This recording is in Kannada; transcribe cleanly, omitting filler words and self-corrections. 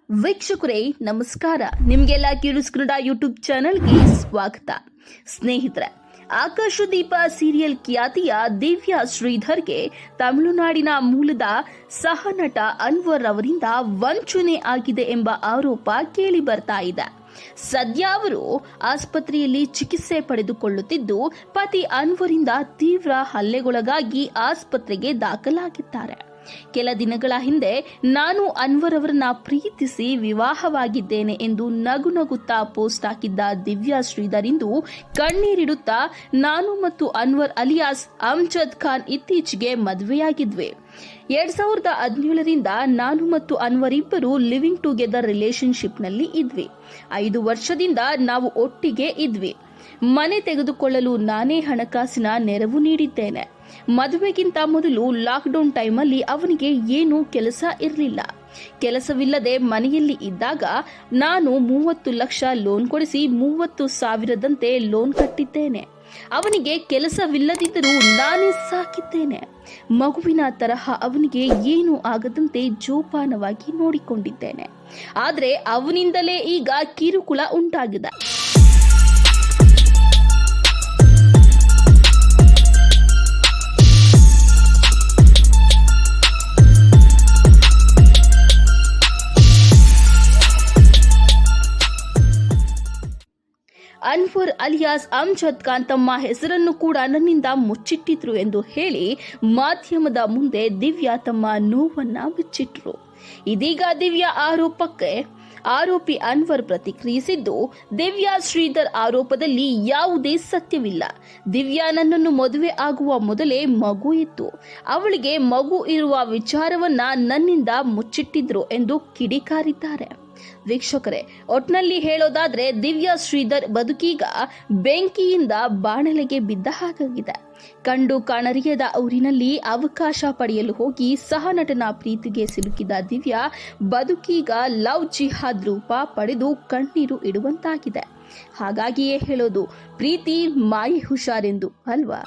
ವೀಕ್ಷಕರೇ ನಮಸ್ಕಾರ. ನಿಮಗೆಲ್ಲ ಕಿರುಸ್ ಕನ್ನಡ ಯೂಟ್ಯೂಬ್ ಚಾನೆಲ್ಗೆ ಸ್ವಾಗತ. ಸ್ನೇಹಿತರೆ, ಆಕಾಶದೀಪ ಸೀರಿಯಲ್ ಖ್ಯಾತಿಯ ದಿವ್ಯಾ ಶ್ರೀಧರ್ಗೆ ತಮಿಳುನಾಡಿನ ಮೂಲದ ಸಹನಟ ಅನ್ವರ್ ಅವರಿಂದ ವಂಚನೆ ಆಗಿದೆ ಎಂಬ ಆರೋಪ ಕೇಳಿ ಬರ್ತಾ ಇದೆ. ಸದ್ಯ ಅವರು ಆಸ್ಪತ್ರೆಯಲ್ಲಿ ಚಿಕಿತ್ಸೆ ಪಡೆದುಕೊಳ್ಳುತ್ತಿದ್ದು, ಪತಿ ಅನ್ವರಿಂದ ತೀವ್ರ ಹಲ್ಲೆಗೊಳಗಾಗಿ ಆಸ್ಪತ್ರೆಗೆ ದಾಖಲಾಗಿದ್ದಾರೆ. ಕೆಲ ದಿನಗಳ ಹಿಂದೆ ನಾನು ಅನ್ವರ್ ಅವರನ್ನ ಪ್ರೀತಿಸಿ ವಿವಾಹವಾಗಿದ್ದೇನೆ ಎಂದು ನಗುನಗುತ್ತಾ ಪೋಸ್ಟ್ ಹಾಕಿದ್ದ ದಿವ್ಯಾ ಶ್ರೀಧರ್ ಇಂದು ಕಣ್ಣೀರಿಡುತ್ತಾ, ನಾನು ಮತ್ತು ಅನ್ವರ್ ಅಲಿಯಾಸ್ ಅಮ್ಜದ್ ಖಾನ್ ಇತ್ತೀಚೆಗೆ ಮದುವೆಯಾಗಿದ್ವಿ. 2017ರಿಂದ ನಾನು ಮತ್ತು ಅನ್ವರ್ ಇಬ್ಬರು ಲಿವಿಂಗ್ ಟುಗೆದರ್ ರಿಲೇಶನ್ಶಿಪ್ನಲ್ಲಿ ಇದ್ವಿ. 5 ವರ್ಷದಿಂದ ನಾವು ಒಟ್ಟಿಗೆ ಇದ್ವಿ. ಮನೆ ತೆಗೆದುಕೊಳ್ಳಲು ನಾನೇ ಹಣಕಾಸಿನ ನೆರವು ನೀಡಿದ್ದೇನೆ. ಮದುವೆಗಿಂತ ಮೊದಲು ಲಾಕ್ಡೌನ್ ಟೈಮಲ್ಲಿ ಅವನಿಗೆ ಏನೂ ಕೆಲಸ ಇರಲಿಲ್ಲ. ಕೆಲಸವಿಲ್ಲದೆ ಮನೆಯಲ್ಲಿ ಇದ್ದಾಗ ನಾನು 30 ಲಕ್ಷ ಲೋನ್ ಕೊಡಿಸಿ 30,000ದಂತೆ ಲೋನ್ ಕಟ್ಟಿದ್ದೇನೆ. ಅವನಿಗೆ ಕೆಲಸವಿಲ್ಲದಿದ್ದರೂ ನಾನೇ ಸಾಕಿದ್ದೇನೆ. ಮಗುವಿನ ತರಹ ಅವನಿಗೆ ಏನೂ ಆಗದಂತೆ ಜೋಪಾನವಾಗಿ ನೋಡಿಕೊಂಡಿದ್ದೇನೆ. ಆದರೆ ಅವನಿಂದಲೇ ಈಗ ಕಿರುಕುಳ ಉಂಟಾಗಿದೆ. ಅನ್ವರ್ ಅಲಿಯಾಸ್ ಅಮ್ಜದ್ ಖಾನ್ ತಮ್ಮ ಹೆಸರನ್ನು ಕೂಡ ನನ್ನಿಂದ ಮುಚ್ಚಿಟ್ಟಿದ್ರು ಎಂದು ಹೇಳಿ ಮಾಧ್ಯಮದ ಮುಂದೆ ದಿವ್ಯಾ ತಮ್ಮ ನೋವನ್ನ ಬಿಚ್ಚಿಟ್ರು. ಇದೀಗ ದಿವ್ಯಾ ಆರೋಪಕ್ಕೆ ಆರೋಪಿ ಅನ್ವರ್ ಪ್ರತಿಕ್ರಿಯಿಸಿದ್ದು, ದಿವ್ಯಾ ಶ್ರೀಧರ್ ಆರೋಪದಲ್ಲಿ ಯಾವುದೇ ಸತ್ಯವಿಲ್ಲ. ದಿವ್ಯಾ ನನ್ನನ್ನು ಮದುವೆ ಆಗುವ ಮೊದಲೇ ಮಗು ಇತ್ತು. ಅವಳಿಗೆ ಮಗು ಇರುವ ವಿಚಾರವನ್ನ ನನ್ನಿಂದ ಮುಚ್ಚಿಟ್ಟಿದ್ರು ಎಂದು ಕಿಡಿಕಾರಿದ್ದಾರೆ. ವೀಕ್ಷಕರೇ, ಒಟ್ನಲ್ಲಿ ಹೇಳೋದಾದ್ರೆ ದಿವ್ಯಾ ಶ್ರೀಧರ್ ಬದುಕೀಗ ಬೆಂಕಿಯಿಂದ ಬಾಣಲೆಗೆ ಬಿದ್ದ ಹಾಗಾಗಿದೆ. ಕಂಡು ಕಾಣರಿಯದ ಊರಿನಲ್ಲಿ ಅವಕಾಶ ಪಡೆಯಲು ಹೋಗಿ ಸಹನಟನ ಪ್ರೀತಿಗೆ ಸಿಲುಕಿದ ದಿವ್ಯಾ ಬದುಕೀಗ ಲವ್ ಜಿಹಾದ್ ರೂಪ ಪಡೆದು ಕಣ್ಣೀರು ಇಡುವಂತಾಗಿದೆ. ಹಾಗಾಗಿಯೇ ಹೇಳೋದು, ಪ್ರೀತಿ ಮಾಯೆ ಹುಷಾರೆಂದು ಅಲ್ವಾ?